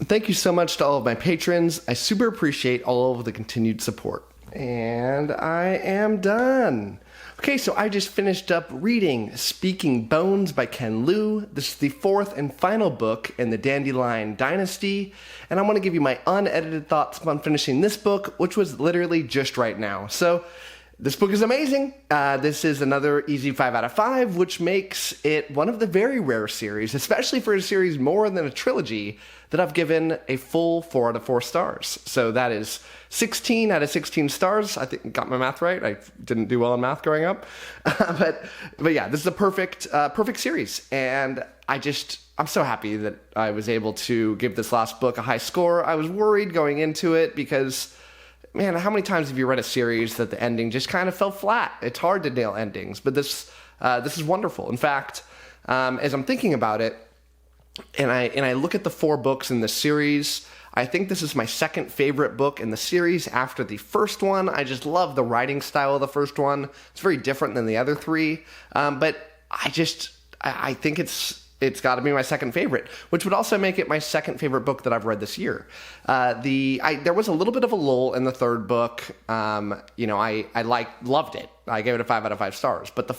Thank you so much to all of my patrons. I super appreciate all of the continued support. And I am done. Okay, so I just finished up reading Speaking Bones by Ken Liu. This is the fourth and final book in the Dandelion Dynasty, and I want to give you my unedited thoughts on finishing this book, which was literally just right now. So, this book is amazing. This is another easy 5 out of 5, which makes it one of the very rare series, especially for a series more than a trilogy, that I've given a full 4 out of 4 stars. So that is 16 out of 16 stars. I think got my math right. I didn't do well in math growing up. but yeah, this is a perfect series. And I'm so happy that I was able to give this last book a high score. I was worried going into it because, man, how many times have you read a series that the ending just kind of fell flat? It's hard to nail endings, but this is wonderful. In fact, as I'm thinking about it, and I look at the 4 books in the series, I think this is my second favorite book in the series after the first one. I just love the writing style of the first one. It's very different than the other 3, but I think it's got to be my second favorite, which would also make it my second favorite book that I've read this year. There was a little bit of a lull in the third book. I loved it. I gave it a 5 out of 5 stars. But the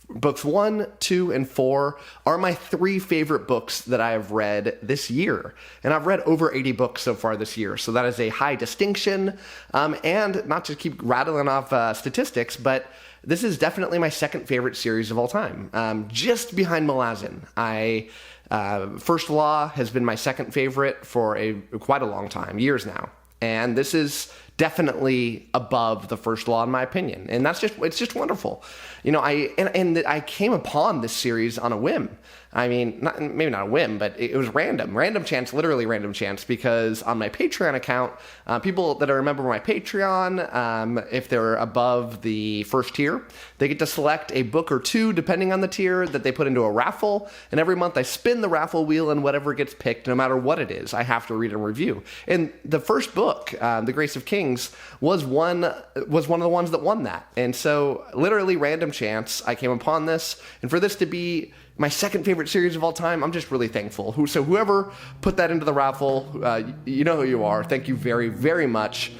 books 1, 2, and 4 are my 3 favorite books that I have read this year. And I've read over 80 books so far this year. So that is a high distinction. And not to keep rattling off statistics, but this is definitely my second favorite series of all time, just behind 𝐒𝐿. First Law has been my second favorite for quite a long time, years now. And this is definitely above the First Law in my opinion. And it's just wonderful. I came upon this series on a whim. I mean, maybe not a whim, but it was random chance, literally random chance, because on my Patreon account, people that are a member of my Patreon, if they're above the first tier, they get to select a book or 2, depending on the tier, that they put into a raffle. And every month I spin the raffle wheel, and whatever gets picked, no matter what it is, I have to read and review. And the first book, The Grace of Kings, was one of the ones that won that. And so, literally random chance, I came upon this, and for this to be my second favorite series of all time, I'm just really thankful. So whoever put that into the raffle, you know who you are. Thank you very, very much.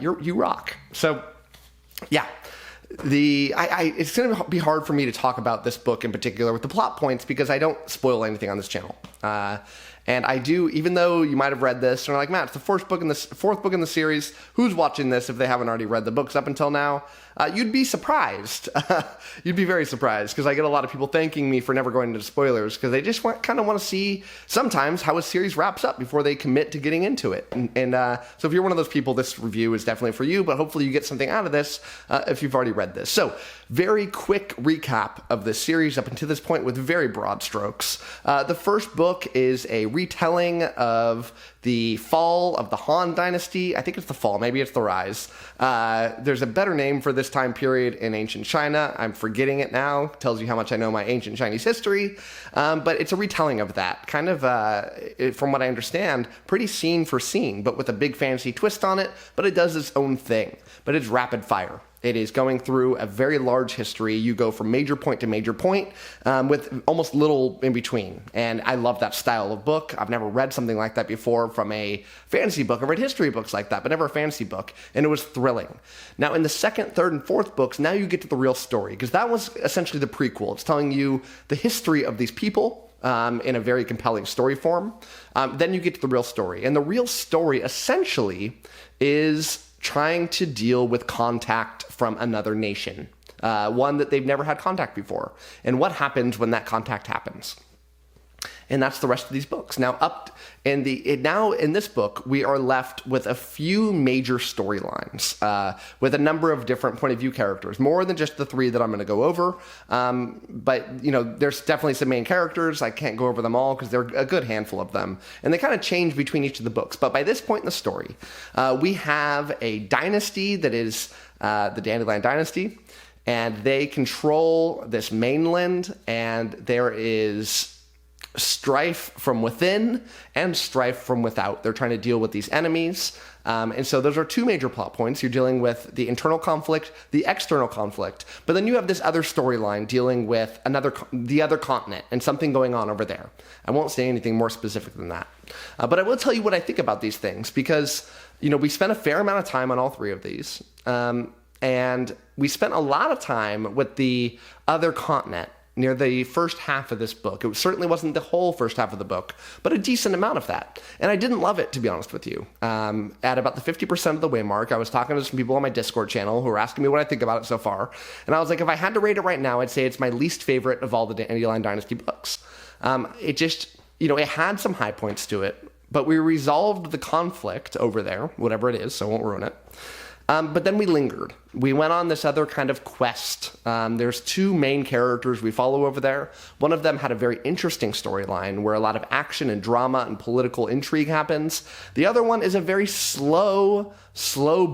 You rock. So, yeah. It's going to be hard for me to talk about this book in particular with the plot points because I don't spoil anything on this channel. And I do, even though you might have read this, and you're like, Matt, it's the fourth book in the series. Who's watching this if they haven't already read the books up until now? You'd be surprised. You'd be very surprised because I get a lot of people thanking me for never going into spoilers because they just kind of want to see sometimes how a series wraps up before they commit to getting into it. So if you're one of those people, this review is definitely for you, but hopefully you get something out of this if you've already read this. So very quick recap of this series up until this point with very broad strokes. The first book is a retelling of the fall of the Han Dynasty. I think it's the fall, maybe it's the rise. There's a better name for this time period in ancient China. I'm forgetting it now. Tells you how much I know my ancient Chinese history. But it's a retelling of that. Kind of, from what I understand, pretty scene for scene, but with a big fancy twist on it. But it does its own thing. But it's rapid fire. It is going through a very large history. You go from major point to major point with almost little in between. And I love that style of book. I've never read something like that before from a fantasy book. I've read history books like that, but never a fantasy book. And it was thrilling. Now, in the second, third, and fourth books, now you get to the real story, because that was essentially the prequel. It's telling you the history of these people in a very compelling story form. Then you get to the real story. And the real story essentially is trying to deal with contact from another nation, one that they've never had contact before, and what happens when that contact happens. And that's the rest of these books. Now, in this book, we are left with a few major storylines, with a number of different point of view characters, more than just the 3 that I'm going to go over. But there's definitely some main characters. I can't go over them all because there are a good handful of them, and they kind of change between each of the books. But by this point in the story, we have a dynasty that is the Dandelion Dynasty, and they control this mainland, and there is strife from within and strife from without. They're trying to deal with these enemies. And so those are 2 major plot points. You're dealing with the internal conflict, the external conflict, but then you have this other storyline dealing with the other continent and something going on over there. I won't say anything more specific than that. But I will tell you what I think about these things because, we spent a fair amount of time on all three of these. And we spent a lot of time with the other continent near the first half of this book. It certainly wasn't the whole first half of the book, but a decent amount of that. And I didn't love it, to be honest with you. At about the 50% of the way mark, I was talking to some people on my Discord channel who were asking me what I think about it so far. And I was like, if I had to rate it right now, I'd say it's my least favorite of all the Dandelion Dynasty books. It just, it had some high points to it, but we resolved the conflict over there, whatever it is, so I won't ruin it. But then we lingered. We went on this other kind of quest. There's two main characters we follow over there. One of them had a very interesting storyline where a lot of action and drama and political intrigue happens. The other one is a very slow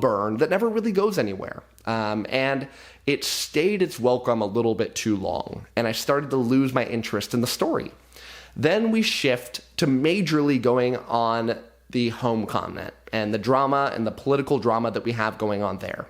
burn that never really goes anywhere. And it stayed its welcome a little bit too long, and I started to lose my interest in the story. Then we shift to majorly going on the home continent and the drama and the political drama that we have going on there.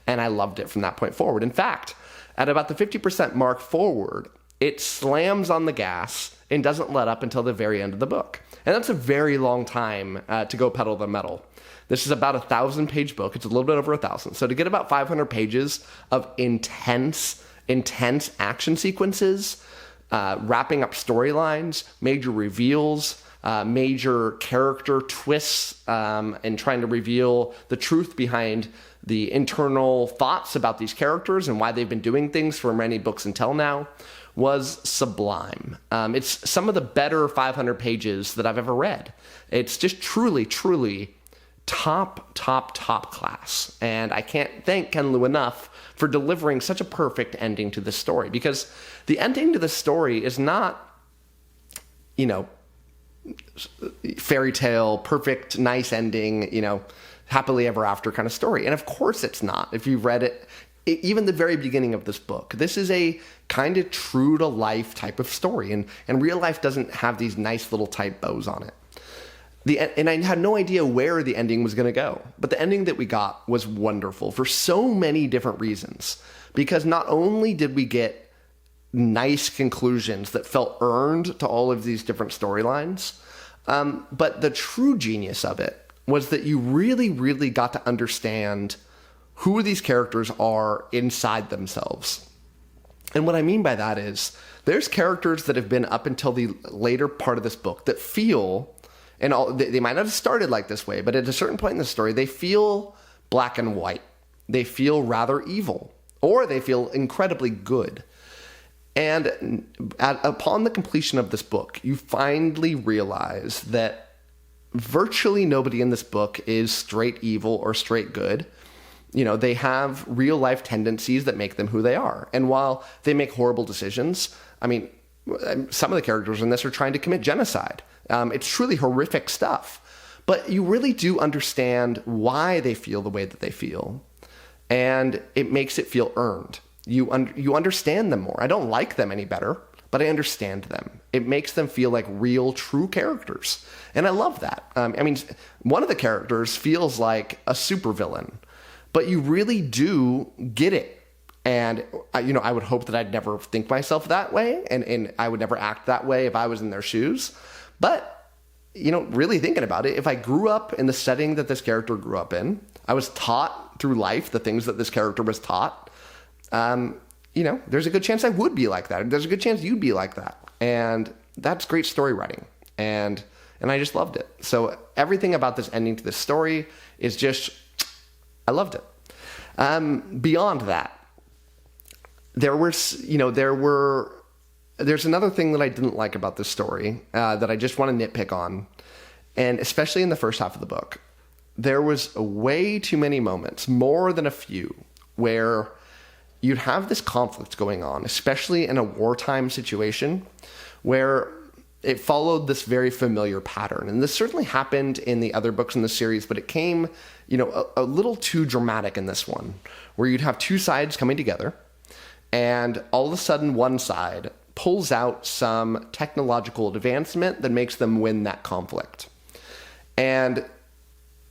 And I loved it from that point forward. In fact, at about the 50% mark forward, it slams on the gas and doesn't let up until the very end of the book. And that's a very long time to go pedal the metal. This is about a 1,000-page book. It's a little bit over 1,000. So to get about 500 pages of intense action sequences, wrapping up storylines, major reveals, major character twists, and trying to reveal the truth behind the internal thoughts about these characters and why they've been doing things for many books until now, was sublime. It's some of the better 500 pages that I've ever read. It's just truly top class. And I can't thank Ken Liu enough for delivering such a perfect ending to this story, because the ending to the story is not, fairy tale, perfect, nice ending, happily ever after kind of story. And of course it's not. If you've read it, even the very beginning of this book, this is a kind of true to life type of story. And real life doesn't have these nice little tight bows on it. And I had no idea where the ending was going to go. But the ending that we got was wonderful for so many different reasons. Because not only did we get nice conclusions that felt earned to all of these different storylines, but the true genius of it was that you really got to understand who these characters are inside themselves. And what I mean by that is there's characters that have been up until the later part of this book that feel, and they might not have started like this way, but at a certain point in the story, they feel black and white. They feel rather evil, or they feel incredibly good. And upon the completion of this book, you finally realize that virtually nobody in this book is straight evil or straight good. They have real life tendencies that make them who they are. And while they make horrible decisions, some of the characters in this are trying to commit genocide. It's truly horrific stuff. But you really do understand why they feel the way that they feel. And it makes it feel earned. You understand them more. I don't like them any better, but I understand them. It makes them feel like real, true characters. And I love that. One of the characters feels like a supervillain, but you really do get it. And, I would hope that I'd never think myself that way, and I would never act that way if I was in their shoes. But, really thinking about it, if I grew up in the setting that this character grew up in, I was taught through life the things that this character was taught, there's a good chance I would be like that. There's a good chance you'd be like that. And that's great story writing. And I just loved it. So everything about this ending to this story is just, I loved it. Beyond that, there's another thing that I didn't like about this story, that I just want to nitpick on. And especially in the first half of the book, there was way too many moments, more than a few, where you'd have this conflict going on, especially in a wartime situation, where it followed this very familiar pattern. And this certainly happened in the other books in the series, but it came, a little too dramatic in this one, where you'd have two sides coming together, and all of a sudden one side pulls out some technological advancement that makes them win that conflict. And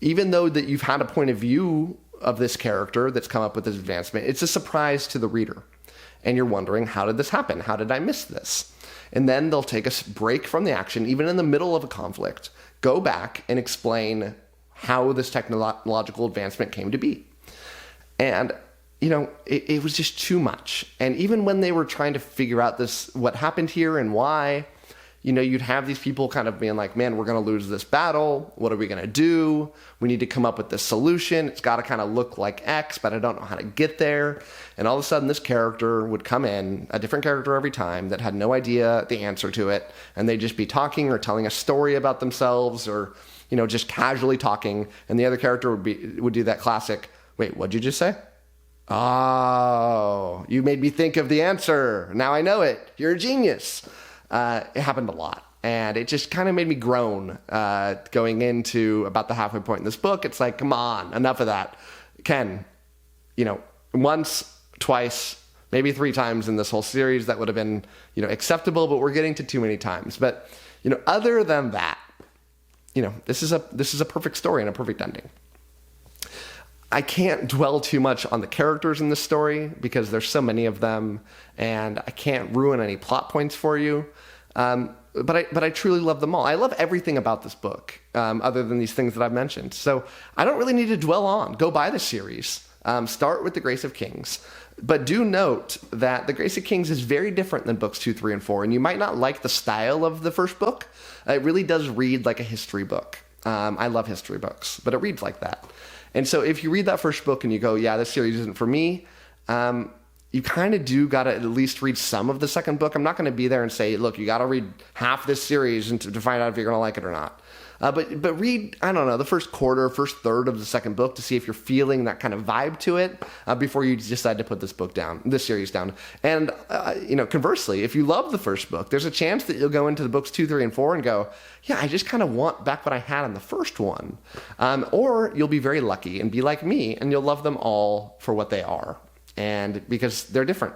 even though that you've had a point of view of this character that's come up with this advancement, it's a surprise to the reader. And you're wondering, how did this happen? How did I miss this? And then they'll take a break from the action, even in the middle of a conflict, go back and explain how this technological advancement came to be. And, you know, it was just too much. And even when they were trying to figure out what happened here and why, you know, you'd have these people kind of being like, man, we're going to lose this battle. What are we going to do? We need to come up with this solution. It's got to kind of look like X, but I don't know how to get there. And all of a sudden, this character would come in, a different character every time that had no idea the answer to it. And they'd just be talking or telling a story about themselves or, you know, just casually talking. And the other character would do that classic, wait, what'd you just say? Oh, you made me think of the answer. Now I know it. You're a genius. It happened a lot, and it just kind of made me groan going into about the halfway point in this book. It's like, come on, enough of that. Ken, you know, once, twice, maybe 3 times in this whole series, that would have been, you know, acceptable, but we're getting to too many times. But, you know, other than that, you know, this is a perfect story and a perfect ending. I can't dwell too much on the characters in this story because there's so many of them, and I can't ruin any plot points for you. But I truly love them all. I love everything about this book, other than these things that I've mentioned. So I don't really need to dwell on. Go buy the series. Start with The Grace of Kings. But do note that The Grace of Kings is very different than books 2, 3, and 4, and you might not like the style of the first book. It really does read like a history book. I love history books, but it reads like that. And so if you read that first book and you go, yeah, this series isn't for me, you kind of do got to at least read some of the second book. I'm not going to be there and say, look, you got to read half this series to find out if you're going to like it or not. But read, I don't know, the first quarter, first third of the second book to see if you're feeling that kind of vibe to it before you decide to put this series down. And, you know, conversely, if you love the first book, there's a chance that you'll go into the books 2, 3, and 4 and go, yeah, I just kind of want back what I had in the first one. Or you'll be very lucky and be like me and you'll love them all for what they are. And because they're different.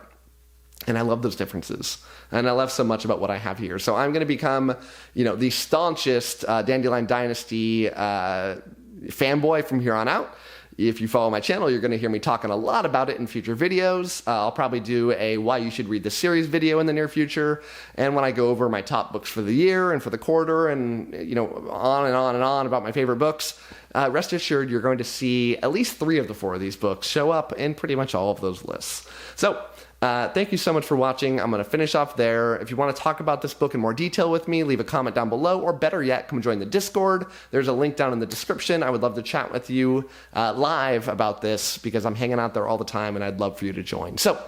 And I love those differences. And I love so much about what I have here. So I'm going to become, you know, the staunchest Dandelion Dynasty fanboy from here on out. If you follow my channel, you're going to hear me talking a lot about it in future videos. I'll probably do a why you should read this series video in the near future. And when I go over my top books for the year and for the quarter and, you know, on and on and on about my favorite books, rest assured you're going to see at least 3 of the 4 of these books show up in pretty much all of those lists. So, thank you so much for watching. I'm going to finish off there. If you want to talk about this book in more detail with me, leave a comment down below, or better yet, come join the Discord. There's a link down in the description. I would love to chat with you live about this because I'm hanging out there all the time and I'd love for you to join. So,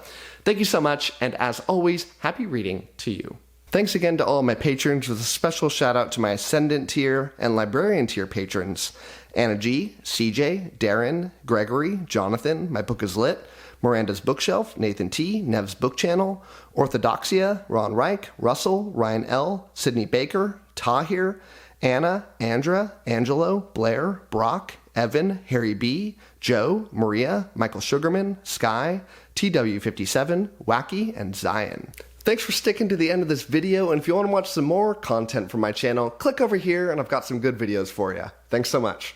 thank you so much, and as always, happy reading to you. Thanks again to all of my patrons, with a special shout out to my Ascendant tier and Librarian tier patrons: Anna G, CJ, Darren, Gregory, Jonathan, My Book is Lit, Miranda's Bookshelf, Nathan T, Nev's Book Channel, 𝐿, Ron Reich, Russell, Ryan L, Sydney Baker, Tahir, Anna, Andra, Angelo, Blair, Brock, Evan, Harry B, Joe, Maria, Michael Sugarman, Sky, 𝗍_57, 𝗏𝐶𝐰, and Zion. Thanks for sticking to the end of this video, and if you want to watch some more content from my channel, click over here and I've got some good videos for you. Thanks so much.